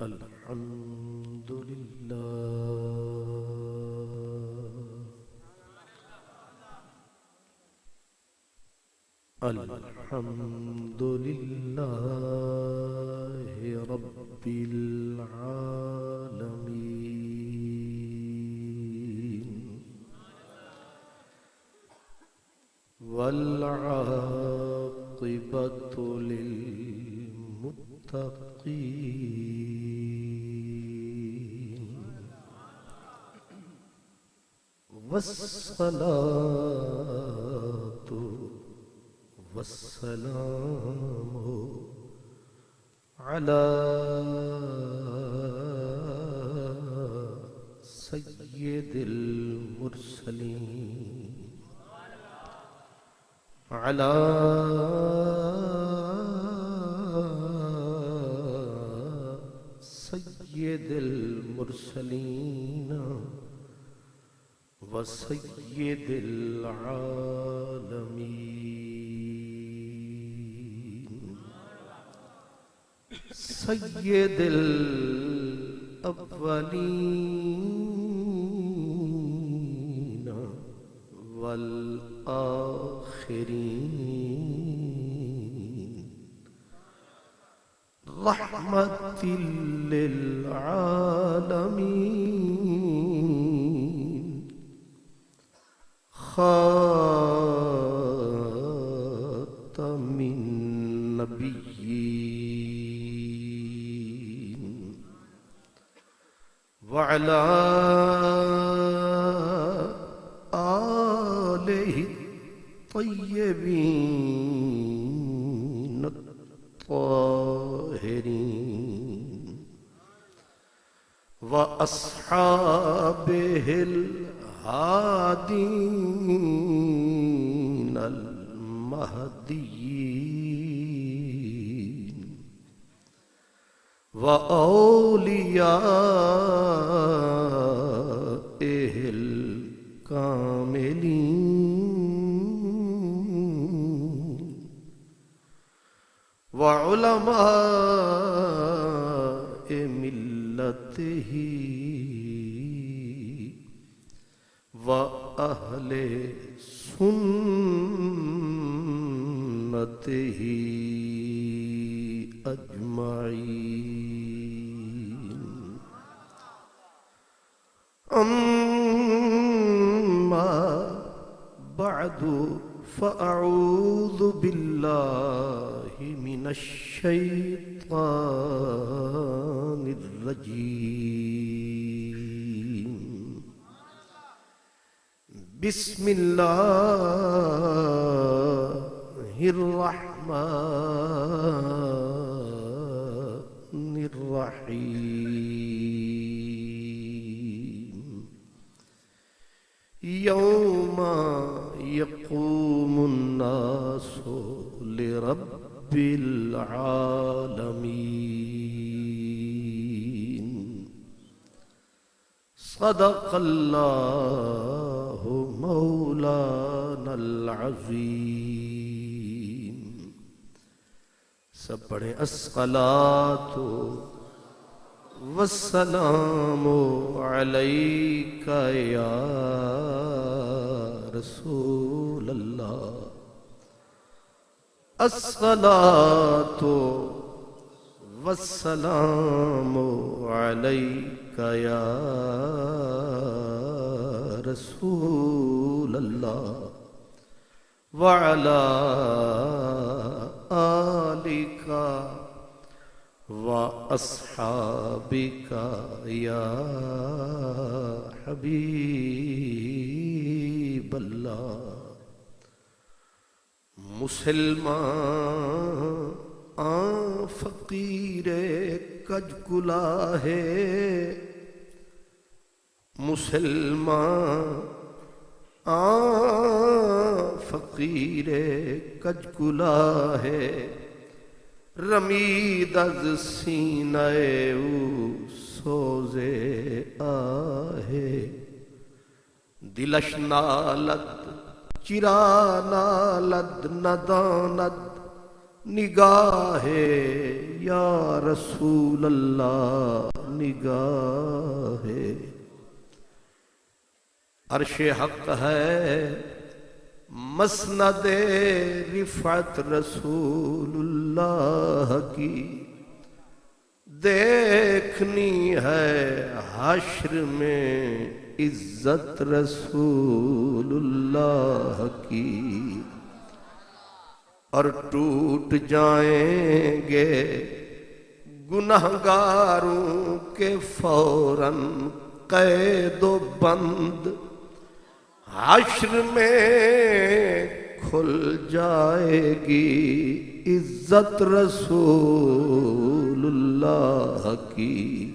الحمد لله الحمد لله رب العالمين والعاقبة للمتقين والصلاة والسلام على سيد المرسلين على سيد المرسلين وسيد العالمين سيد الأولين والآخرين رحمة للعالمين خاتم النبيين وعلى آله الطيبين الطاهرين وأصحابه الهادين المهديين وأوليائه الكاملين وعلماء ملته وأهل سنته أجمعين أما بعد فأعوذ بالله من الشيطان الرجيم بسم الله الرحمن الرحيم يوم يقوم الناس لرب العالمين صدق الله مولانا العظيم سب پڑھیں الصلاة والسلام علیک یا رسول اللہ الصلاة والسلام علیک یا رسول اللہ وعلى آلك وأصحابك يا حبيب الله مسلمان فقیر کج کلا ہے مسلمان فقیر کج کلا ہے رمید از سینہ او سوزے آہے دلش نالد چرا نالد نداند نگاہ یا رسول اللہ نگاہ عرش حق ہے مسند رفعت رسول اللہ کی دیکھنی ہے حشر میں عزت رسول اللہ کی اور ٹوٹ جائیں گے گنہگاروں کے فوراً قید و بند حشر میں کھل جائے گی عزت رسول اللہ کی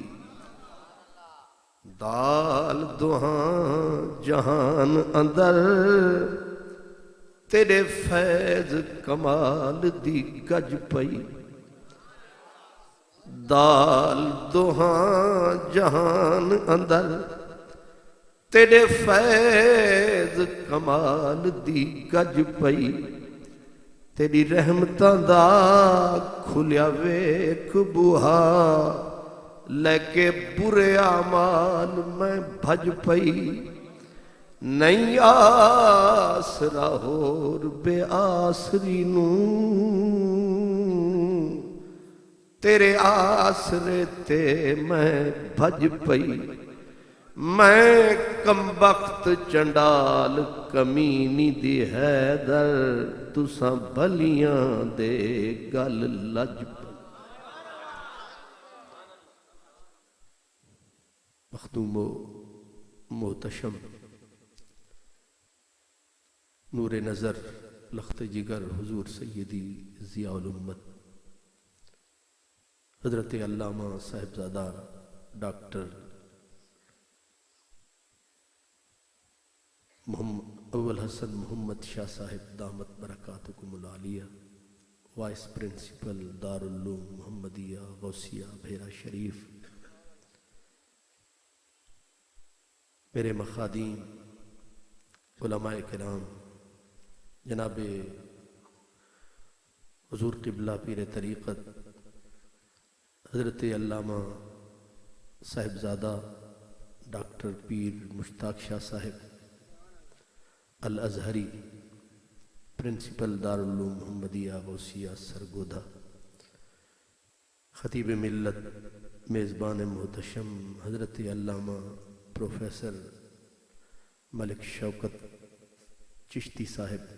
دال دہاں جہان اندر تیرے فیض کمال دی گج پئی دال دہاں جہان اندر تیرے فیض کمال دی گج پئی تیری رحمتاں دا کھلیا ویکھ بوہا لے کے برے اعمال میں بھج پئی نہیں آسرا ہور بے آسری نوں تیرے آسرے تے میں بھج پئی میں کم بخت چنڈال کمینی دی حیدر تساں بھلیاں دے گل لج پئی مخدوم و محتشم نور نظر لخت جگر حضور سیدی ضیاء الامت حضرت علامہ صاحبزادہ ڈاکٹر اول حسن محمد شاہ صاحب دامت برکاتکم العالیہ وائس پرنسپل دارالعلوم محمدیہ غوثیہ بھیرا شریف میرے مخادیم علماء کرام جناب حضور قبلہ پیر طریقت حضرت علامہ صاحبزادہ ڈاکٹر پیر مشتاق شاہ صاحب الازہری پرنسپل دارالعلوم محمدیہ غوثیہ سرگودھا خطیب ملت میزبان محتشم حضرت علامہ پروفیسر ملک شوکت چشتی صاحب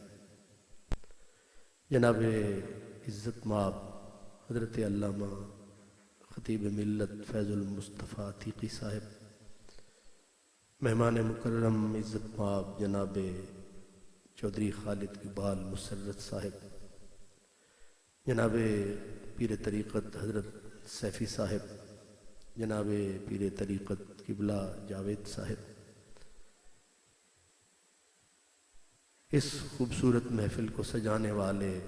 جناب عزت مآب حضرت علامہ خطیب ملت فیض المصطفیٰ عتیقی صاحب مہمان مکرم عزت مآب جناب چودھری خالد اقبال مسرت صاحب جناب پیر طریقت حضرت سیفی صاحب جناب پیر طریقت قبلہ جاوید صاحب اس خوبصورت محفل کو سجانے والے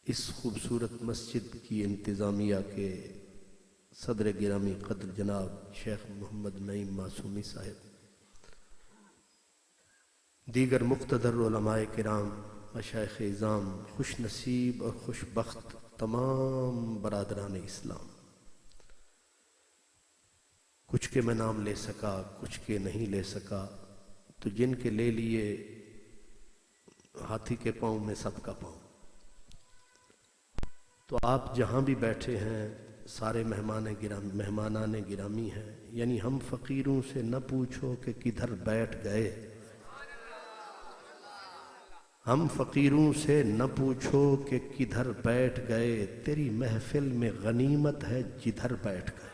اس خوبصورت مسجد کی انتظامیہ کے صدر گرامی قدر جناب شیخ محمد نعیم معصومی صاحب دیگر مقتدر علماء کرام مشائخ اعظام خوش نصیب اور خوش بخت تمام برادران اسلام کچھ کے میں نام لے سکا کچھ کے نہیں لے سکا تو جن کے لے لیے ہاتھی کے پاؤں میں سب کا پاؤں تو آپ جہاں بھی بیٹھے ہیں سارے مہمانان گرامی ہیں یعنی ہم فقیروں سے نہ پوچھو کہ کدھر بیٹھ گئے ہم فقیروں سے نہ پوچھو کہ کدھر بیٹھ گئے تیری محفل میں غنیمت ہے جدھر بیٹھ گئے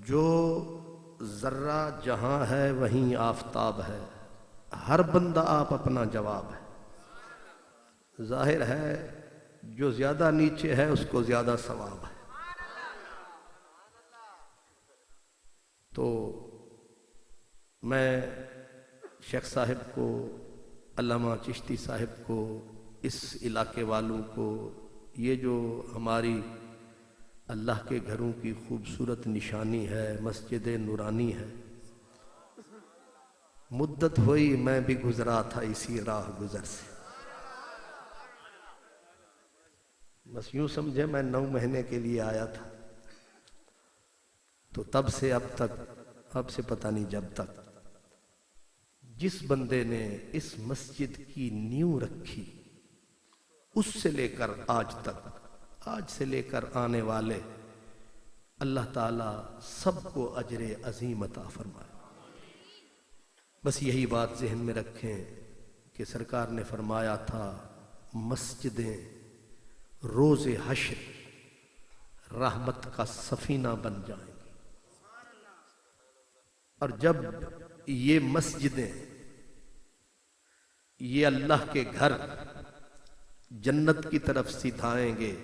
جو ذرہ جہاں ہے وہیں آفتاب ہے ہر بندہ آپ اپنا جواب ہے ظاہر ہے جو زیادہ نیچے ہے اس کو زیادہ ثواب ہے تو میں شیخ صاحب کو علامہ چشتی صاحب کو اس علاقے والوں کو یہ جو ہماری اللہ کے گھروں کی خوبصورت نشانی ہے مسجد نورانی ہے مدت ہوئی میں بھی گزرا تھا اسی راہ گزر سے. بس یوں سمجھے میں 9 مہینے کے لیے آیا تھا، تو تب سے اب تک، اب سے پتہ نہیں جب تک، جس بندے نے اس مسجد کی نیو رکھی، اس سے لے کر آج تک، آج سے لے کر آنے والے، اللہ تعالیٰ سب کو اجر عظیم عطا فرمائے. بس یہی بات ذہن میں رکھیں کہ سرکار نے فرمایا تھا مسجدیں روز حشر رحمت کا سفینہ بن جائیں گی. اور جب یہ مسجدیں، یہ اللہ کے گھر جنت کی طرف سدھائیں گے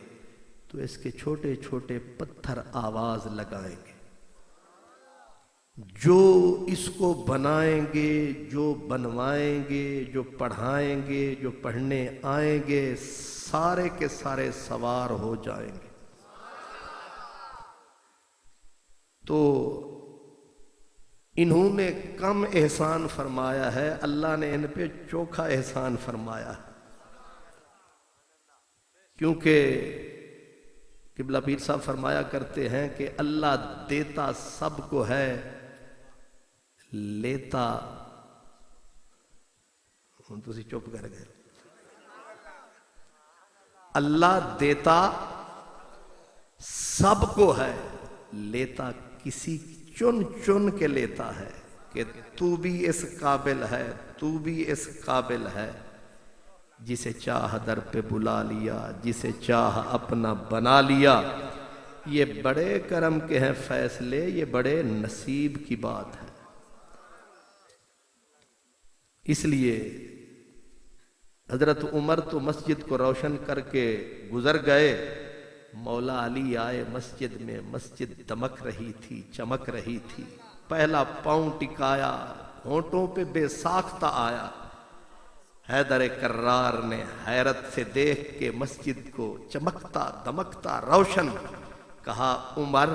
تو اس کے چھوٹے چھوٹے پتھر آواز لگائیں گے. جو اس کو بنائیں گے، جو بنوائیں گے، جو پڑھائیں گے، جو پڑھنے آئیں گے، سارے کے سارے سوار ہو جائیں گے. تو انہوں نے کم احسان فرمایا ہے، اللہ نے ان پہ چوکھا احسان فرمایا ہے. کیونکہ قبلہ پیر صاحب فرمایا کرتے ہیں کہ اللہ دیتا سب کو ہے، لیتا، تسی چپ کر گئے، اللہ دیتا سب کو ہے، لیتا کسی چن چن کے لیتا ہے کہ تو بھی اس قابل ہے، تو بھی اس قابل ہے. جسے چاہ در پہ بلا لیا، جسے چاہ اپنا بنا لیا. یہ بڑے کرم کے ہیں فیصلے، یہ بڑے نصیب کی بات ہے. اس لیے حضرت عمر تو مسجد کو روشن کر کے گزر گئے، مولا علی آئے مسجد میں، مسجد دمک رہی تھی، چمک رہی تھی. پہلا پاؤں ٹکایا، ہونٹوں پہ بے ساختہ آیا. حیدر کرار نے حیرت سے دیکھ کے مسجد کو چمکتا دمکتا روشن کہا، عمر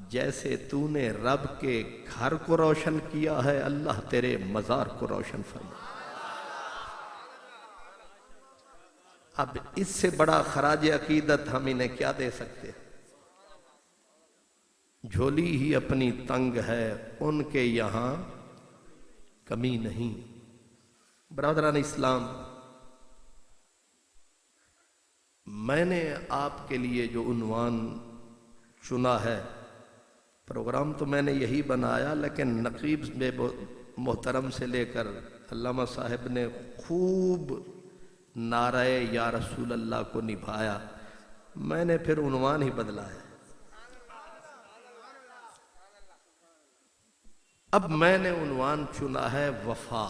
جیسے تو نے رب کے گھر کو روشن کیا ہے، اللہ تیرے مزار کو روشن فرمائے. اب اس سے بڑا خراج عقیدت ہم انہیں کیا دے سکتے؟ جھولی ہی اپنی تنگ ہے، ان کے یہاں کمی نہیں. برادران اسلام، میں نے آپ کے لیے جو عنوان چنا ہے، پروگرام تو میں نے یہی بنایا، لیکن نقیب محترم سے لے کر علامہ صاحب نے خوب نعرہ یا رسول اللہ کو نبھایا. میں نے پھر عنوان ہی بدلا ہے. اب میں نے عنوان چنا ہے وفا.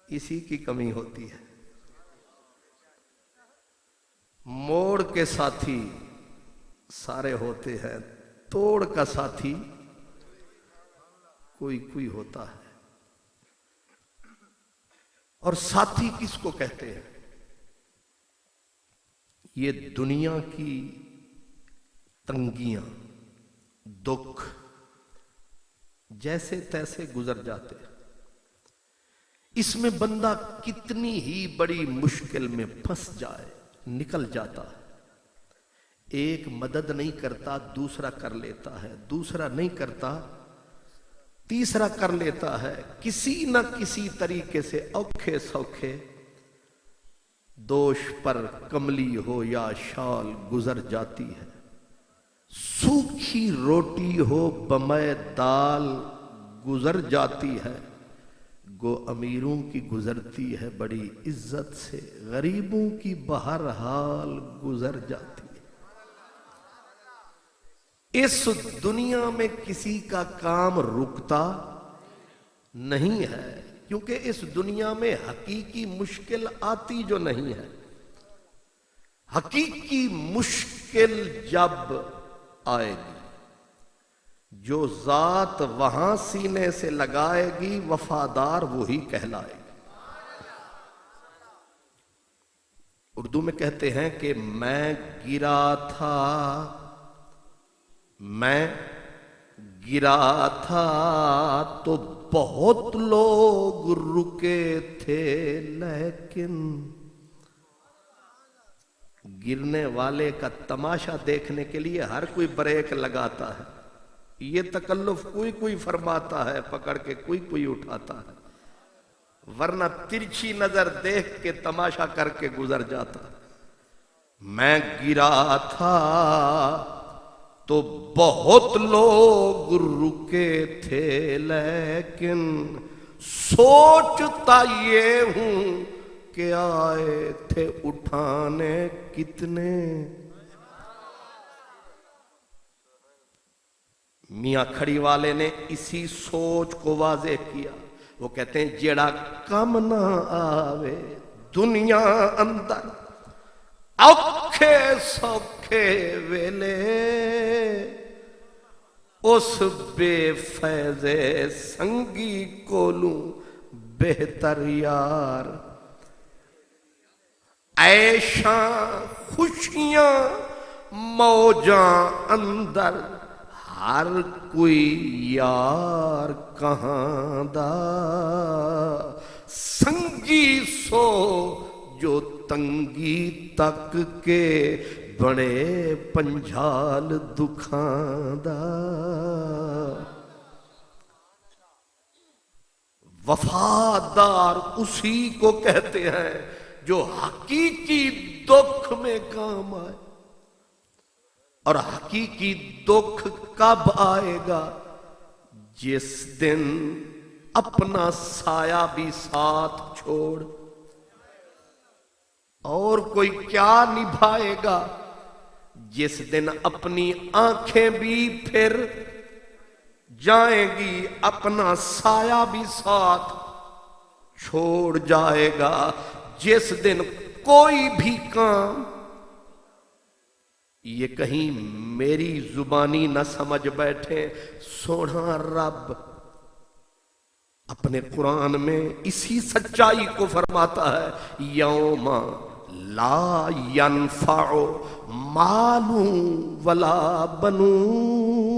اسی کی کمی ہوتی ہے. موڑ کے ساتھی سارے ہوتے ہیں، توڑ کا ساتھی کوئی کوئی ہوتا ہے. اور ساتھی کس کو کہتے ہیں؟ یہ دنیا کی تنگیاں، دکھ جیسے تیسے گزر جاتے ہیں. اس میں بندہ کتنی ہی بڑی مشکل میں پھنس جائے، نکل جاتا ہے. ایک مدد نہیں کرتا، دوسرا کر لیتا ہے، دوسرا نہیں کرتا، تیسرا کر لیتا ہے. کسی نہ کسی طریقے سے اوکھے سوکھے دوش پر کملی ہو یا شال گزر جاتی ہے. سوکھی روٹی ہو بمے دال گزر جاتی ہے. گو امیروں کی گزرتی ہے بڑی عزت سے، غریبوں کی بہرحال گزر جاتی ہے. اس دنیا میں کسی کا کام رکتا نہیں ہے، کیونکہ اس دنیا میں حقیقی مشکل آتی جو نہیں ہے. حقیقی مشکل جب آئے گی، جو ذات وہاں سینے سے لگائے گی، وفادار وہی کہلائے گی. اردو میں کہتے ہیں کہ میں گرا تھا، میں گرا تھا تو بہت لوگ رکے تھے، لیکن گرنے والے کا تماشا دیکھنے کے لیے ہر کوئی بریک لگاتا ہے. یہ تکلف کوئی فرماتا ہے، پکڑ کے کوئی اٹھاتا ہے، ورنہ ترچھی نظر دیکھ کے تماشا کر کے گزر جاتا. میں گرا تھا تو بہت لوگ رکے تھے، لیکن سوچتا یہ ہوں کہ آئے تھے اٹھانے کتنے. میاں کھڑی والے نے اسی سوچ کو واضح کیا. وہ کہتے ہیں جیڑا کم نہ آوے دنیا اندر اوکھے سوکھے ویلے، اس بے فیض سنگی کولوں بہتر یار. عیشاں خوشیاں موجاں اندر ہر کوئی یار کہاں دا. سنگی سو جو تنگی تک کے بڑے پنجھال دکھاں دا. وفادار اسی کو کہتے ہیں جو حقیقی دکھ میں کام آئے. اور حقیقی دکھ کب آئے گا؟ جس دن اپنا سایہ بھی ساتھ چھوڑ. اور کوئی کیا نبھائے گا؟ جس دن اپنی آنکھیں بھی پھر جائیں گی، اپنا سایہ بھی ساتھ چھوڑ جائے گا. جس دن کوئی بھی کام، یہ کہیں میری زبانی نہ سمجھ بیٹھے، سونا رب اپنے قرآن میں اسی سچائی کو فرماتا ہے. یوم لا ینفع مال ولا بنون.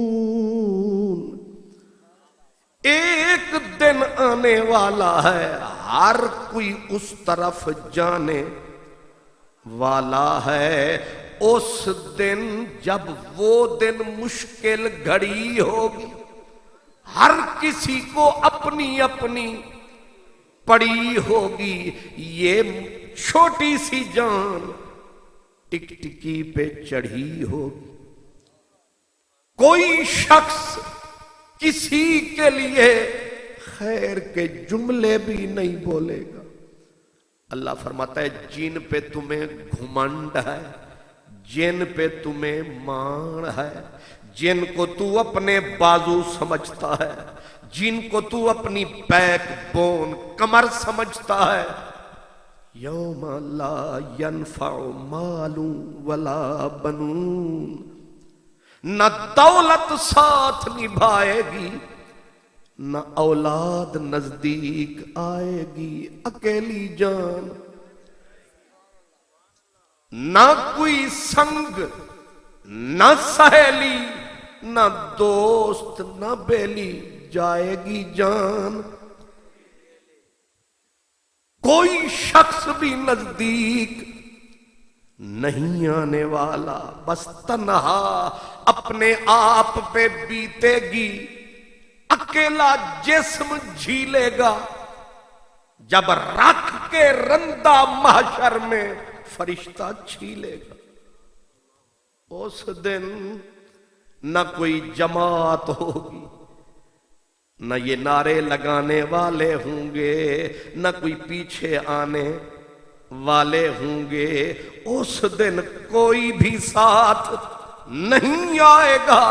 ایک دن آنے والا ہے، ہر کوئی اس طرف جانے والا ہے. اس دن جب وہ دن مشکل گھڑی ہوگی، ہر کسی کو اپنی اپنی پڑی ہوگی. یہ چھوٹی سی جان ٹک ٹکی پہ چڑھی ہوگی. کوئی شخص کسی کے لیے خیر کے جملے بھی نہیں بولے گا. اللہ فرماتا ہے جن پہ تمہیں گھمنڈ ہے، جن پہ تمہیں مان ہے، جن کو تو اپنے بازو سمجھتا ہے، جن کو تو اپنی بیک بون کمر سمجھتا ہے، یوم لا ینفع مال ولا بنون. نہ دولت ساتھ نبھائے گی، نہ اولاد نزدیک آئے گی. اکیلی جان، نہ کوئی سنگ، نہ سہیلی، نہ دوست، نہ بیلی، جائے گی جان. کوئی شخص بھی نزدیک نہیں آنے والا، بس تنہا اپنے آپ پہ بیتے گی. اکیلا جسم جھیلے گا جب رکھ کے رندہ محشر میں فرشتہ چھیلے گا. اس دن نہ کوئی جماعت ہوگی، نہ یہ نعرے لگانے والے ہوں گے، نہ کوئی پیچھے آنے والے ہوں گے. اس دن کوئی بھی ساتھ نہیں آئے گا.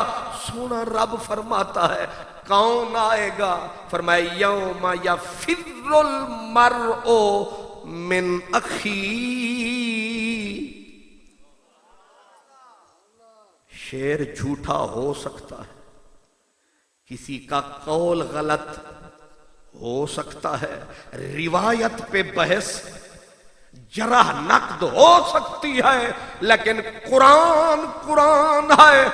سونا رب فرماتا ہے کون آئے گا؟ فرمایا یوم یفر المرء من اخی. شعر جھوٹا ہو سکتا ہے، کسی کا قول غلط ہو سکتا ہے، روایت پہ بحث جرح نقد ہو سکتی ہے، لیکن قرآن قرآن ہے.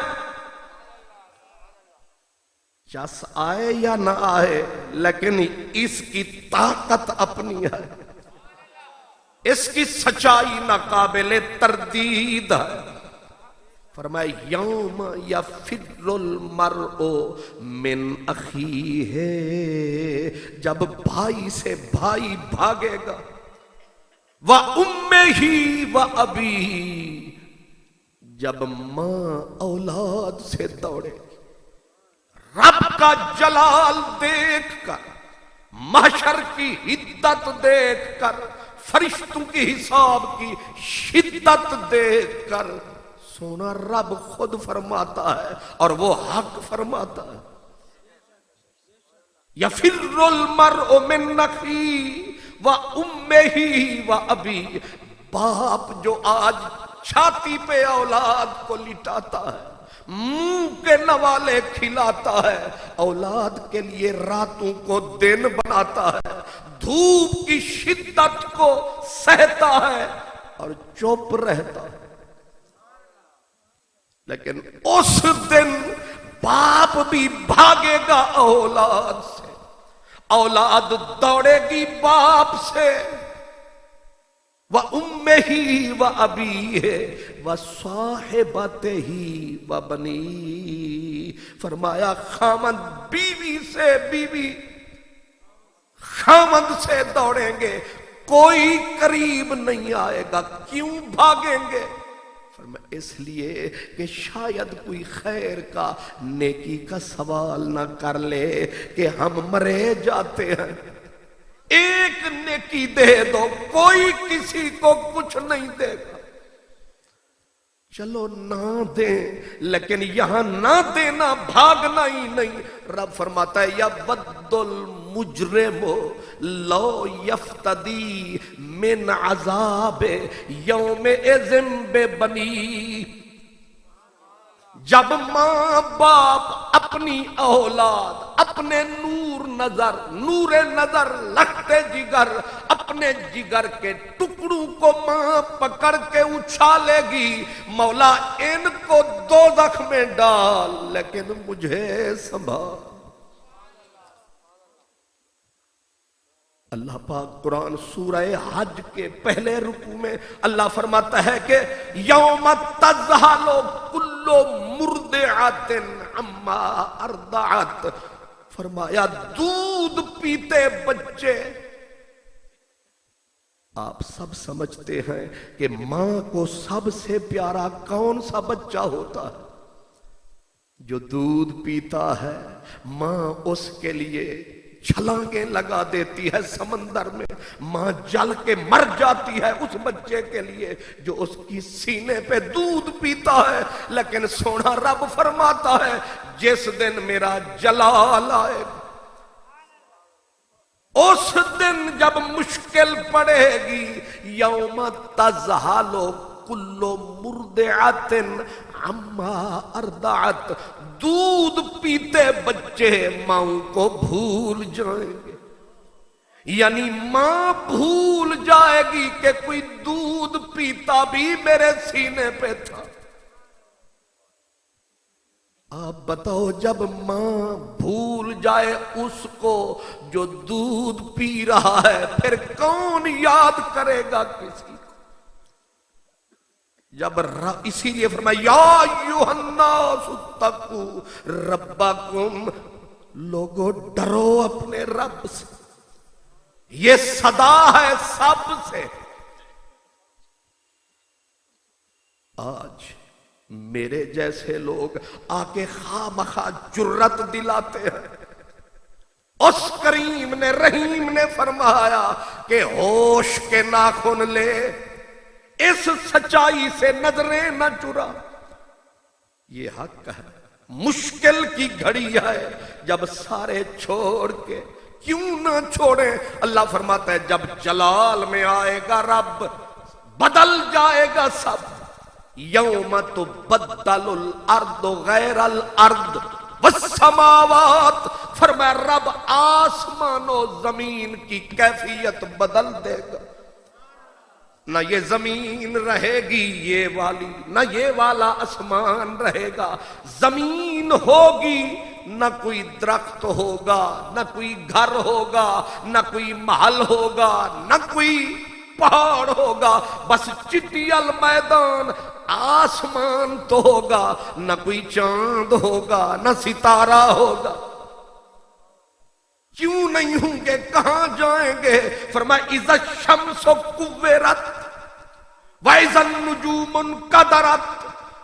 چس آئے یا نہ آئے لیکن اس کی طاقت اپنی ہے، اس کی سچائی ناقابل تردید ہے۔ فرمایا یوم یفر المرء من اخیہ، جب بھائی سے بھائی بھاگے گا، وَأُمِّهِ وَأَبِيهِ، جب ماں اولاد سے دوڑے گی، رب کا جلال دیکھ کر، محشر کی حدت دیکھ کر، فرشتوں کی حساب کی شدت دیکھ کر، سونا رب خود فرماتا ہے اور وہ حق فرماتا ہے، یفر المرء من اخیہ وَأُمِّهِ وَأَبِيهِ، باپ جو آج چھاتی پہ اولاد کو لٹاتا ہے، منہ کے نوالے کھلاتا ہے، اولاد کے لیے راتوں کو دن بناتا ہے، دھوپ کی شدت کو سہتا ہے اور چپ رہتا ہے، لیکن اس دن باپ بھی بھاگے گا اولاد سے، اولاد دوڑے گی باپ سے، وَأُمِّهِ وَأَبِيهِ وَصَاحِبَتِهِ وَبَنِيهِ، فرمایا خامند بیوی سے، بیوی خامند سے دوڑیں گے، کوئی قریب نہیں آئے گا، کیوں بھاگیں گے؟ فرمایا اس لیے کہ شاید کوئی خیر کا، نیکی کا سوال نہ کر لے کہ ہم مرے جاتے ہیں، ایک نیکی دے دو، کوئی کسی کو کچھ نہیں دے گا، چلو نہ دیں، لیکن یہاں نہ دینا بھاگنا ہی نہیں۔ رب فرماتا ہے یَوَدُّ الْمُجْرِمُ لَوْ یَفْتَدِی مِنْ عَذَابِ یَوْمِئِذٍ بِبَنِیہِ، جب ماں باپ اپنی اولاد، اپنے نور نظر لگتے جگر، اپنے جگر کے ٹکڑوں کو ماں پکڑ کے اچھالے گی، مولا ان کو دوزخ میں ڈال لیکن مجھے سنبھال۔ اللہ پاک قرآن سورہ حج کے پہلے رکوع میں اللہ فرماتا ہے کہ یوم تذہل کل مرضعۃ عما ارضعت، فرمایا دودھ پیتے بچے، آپ سب سمجھتے ہیں کہ ماں کو سب سے پیارا کون سا بچہ ہوتا ہے؟ جو دودھ پیتا ہے، ماں اس کے لیے چھلانگیں لگا دیتی ہے سمندر میں، ماں جل کے مر جاتی ہے اس بچے کے لیے جو اس کی سینے پہ دودھ پیتا ہے، لیکن سونا رب فرماتا ہے جس دن میرا جلال آئے گا، اس دن جب مشکل پڑے گی، یوم تذہل کل مرضعۃ عما ارضعت، دودھ پیتے بچے ماں کو بھول جائیں گے، یعنی ماں بھول جائے گی کہ کوئی دودھ پیتا بھی میرے سینے پہ تھا۔ آپ بتاؤ جب ماں بھول جائے اس کو جو دودھ پی رہا ہے، پھر کون یاد کرے گا کسی کو؟ جب اسی لیے فرمایا یا ایھا الناس اتقوا ربکم، لوگو ڈرو اپنے رب سے، یہ صدا ہے سب سے۔ آج میرے جیسے لوگ آ کے خواہ مخواہ جرت دلاتے ہیں، اس کریم نے رحیم نے فرمایا کہ ہوش کے ناخن لے، اس سچائی سے نظریں نہ چرا، یہ حق ہے۔ مشکل کی گھڑی ہے جب سارے چھوڑ کے، کیوں نہ چھوڑیں؟ اللہ فرماتا ہے جب جلال میں آئے گا رب، بدل جائے گا سب، یوم تبدل الارض غیر الارض والسماوات، فرمایا رب آسمان و زمین کی کیفیت بدل دے گا، نہ یہ زمین رہے گی یہ والی، نہ یہ والا آسمان رہے گا، زمین ہوگی نہ کوئی درخت ہوگا، نہ کوئی گھر ہوگا، نہ کوئی محل ہوگا، نہ کوئی پہاڑ ہوگا، بس چٹیل میدان، آسمان تو ہوگا، نہ کوئی چاند ہوگا، نہ ستارہ ہوگا۔ کیوں نہیں ہوں گے؟ کہاں جائیں گے؟ فرمایا اذا الشمس کورت وَإِذَا النُّجُومُ انْقَدَرَتْ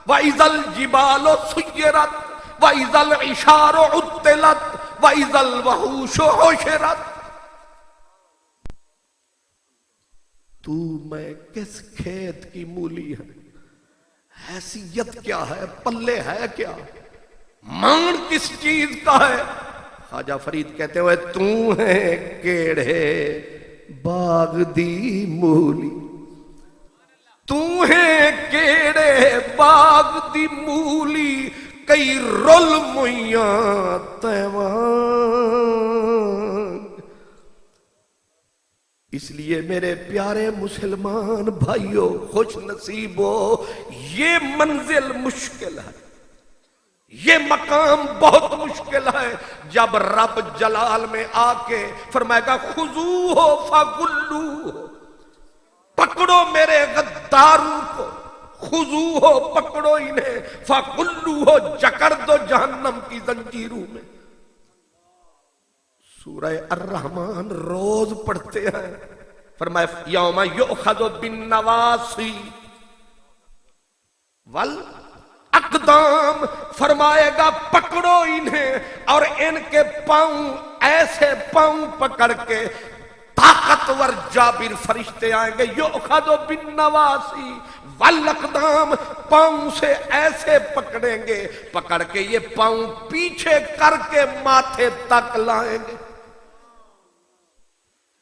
وَإِذَا الْجِبَالُ سُيِّرَتْ وَإِذَا الْعِشَارُ عُطِّلَتْ وَإِذَا الْوَحُوشُ حُشِرَتْ۔ تو میں کس کھیت کی مولی ہے، حیثیت کیا ہے، پلے ہے کیا، مان کس چیز کا ہے؟ خواجہ فرید کہتے ہوئے تو ہے کیڑے باغ دی مولی، تو ہے کیڑے باغ دی مولی، کئی رول میاں تیوان۔ اس لیے میرے پیارے مسلمان بھائیوں، خوش نصیبو، یہ منزل مشکل ہے، یہ مقام بہت مشکل ہے، جب رب جلال میں آ کے فرمائے گا خذوہ فغلوہ، پکڑو میرے غداروں کو، خذوہ پکڑو انہیں، فغلوہ جکڑ دو جہنم کی زنجیروں میں۔ سورہ الرحمن روز پڑھتے ہیں، فرمایا یوم یؤخذ بالنواصی والاقدام، فرمائے گا پکڑو انہیں، اور ان کے پاؤں ایسے پاؤں پکڑ کے طاقتور جابر فرشتے آئیں گے، یؤخذ بالنواصی والاقدام، پاؤں سے ایسے پکڑیں گے، پکڑ کے یہ پاؤں پیچھے کر کے ماتھے تک لائیں گے۔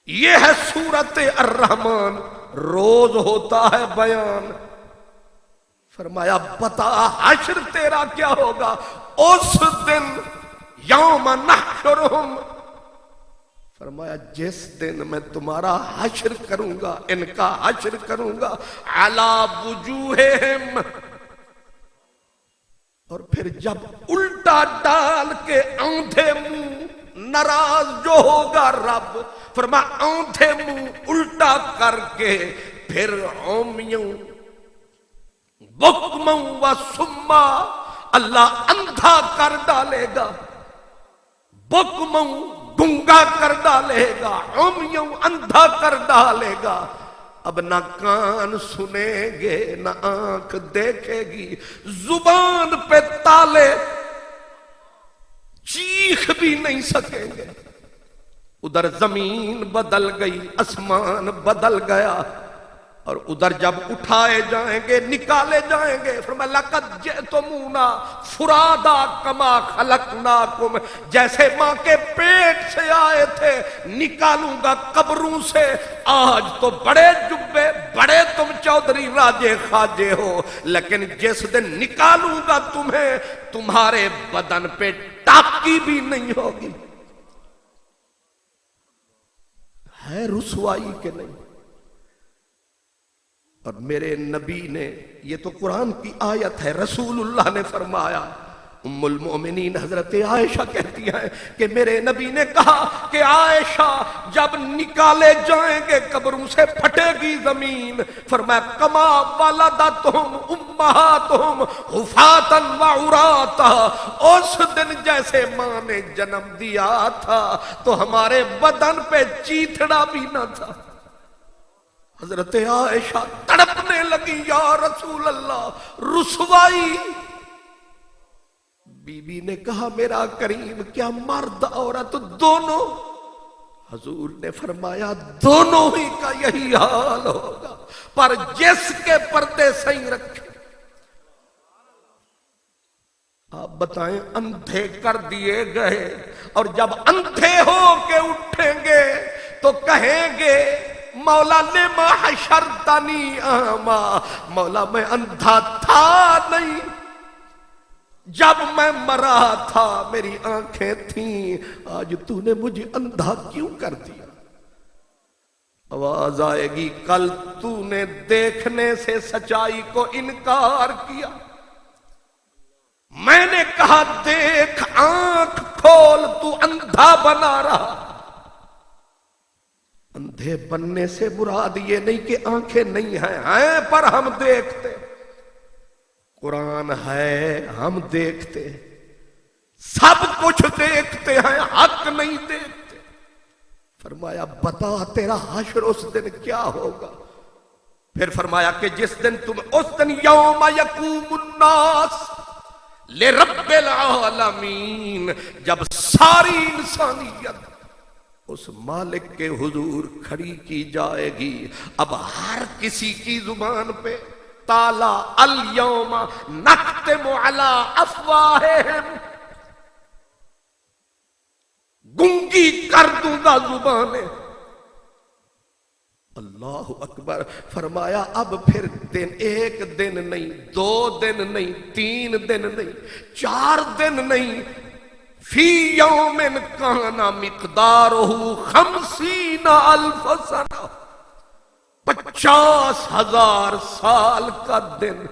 یہ ہے سورت الرحمن، روز ہوتا ہے بیان۔ فرمایا بتا حشر تیرا کیا ہوگا اس دن، یوم نحشرہم، فرمایا جس دن میں تمہارا حشر کروں گا، ان کا حشر کروں گا، علی وجوہہم، اور پھر جب الٹا ڈال کے آندھے منہ، ناراض جو ہوگا رب، فرمایا آندھے منہ الٹا کر کے پھر عمیوں بکموں و سما، اللہ اندھا کر ڈالے گا، بکموں گنگا کر ڈالے گا، عمیوں اندھا کر ڈالے گا، اب نہ کان سنیں گے، نہ آنکھ دیکھے گی، زبان پہ تالے، چیخ بھی نہیں سکیں گے۔ ادھر زمین بدل گئی، آسمان بدل گیا، اور ادھر جب اٹھائے جائیں گے، نکالے جائیں گے، فرمایا لقد جئتمونا فرادا کما خلقناکم، جیسے ماں کے پیٹ سے آئے تھے نکالوں گا قبروں سے۔ آج تو بڑے جبے، بڑے تم چودھری راجے خواجے ہو، لیکن جس دن نکالوں گا تمہیں، تمہارے بدن پہ ٹاکی بھی نہیں ہوگی۔ ہے رسوائی کہ نہیں؟ اور میرے نبی نے، یہ تو قرآن کی آیت ہے، رسول اللہ نے فرمایا، ام المؤمنین حضرت عائشہ کہتی ہیں کہ میرے نبی نے کہا کہ عائشہ جب نکالے جائیں گے قبروں سے پھٹے گی زمین، فرمایا کما ولدتہم امہاتہم حفاتا وعراتا، اس دن جیسے ماں نے جنم دیا تھا تو ہمارے بدن پہ چیتھڑا بھی نہ تھا۔ حضرت عائشہ تڑپنے لگی، یا رسول اللہ رسوائی۔ بی بی نے کہا میرا کریم کیا مرد عورت دونوں؟ حضور نے فرمایا دونوں ہی کا یہی حال ہوگا، پر جس کے پردے صحیح رکھے۔ آپ بتائیں اندھے کر دیے گئے، اور جب اندھے ہو کے اٹھیں گے تو کہیں گے مولا لما حشرتنی اعما، مولا میں اندھا تھا نہیں، جب میں مرا تھا میری آنکھیں تھیں، آج تو نے مجھے اندھا کیوں کر دیا؟ آواز آئے گی کل تو نے دیکھنے سے سچائی کو انکار کیا، میں نے کہا دیکھ آنکھ کھول تو اندھا بنا رہا. اندھے بننے سے مراد یہ نہیں کہ آنکھیں نہیں ہیں پر ہم دیکھتے. قرآن ہے ہم دیکھتے, سب کچھ دیکھتے ہیں, حق نہیں دیکھتے. فرمایا بتا تیرا حشر اس دن کیا ہوگا. پھر فرمایا کہ جس دن تم اس دن یوم یقوم الناس لرب العالمین, جب ساری انسانیت اس مالک کے حضور کھڑی کی جائے گی. اب ہر کسی کی زبان پہ تالا الیوم نختم علی افواہہم, گنگی کر دوں گا زبانیں. اللہ اکبر. فرمایا اب پھر دن, ایک دن نہیں, 2 دن نہیں, 3 دن نہیں, 4 دن نہیں, فی یوم کان مقدارہ 50,000 سنہ, 50,000 سال کا دن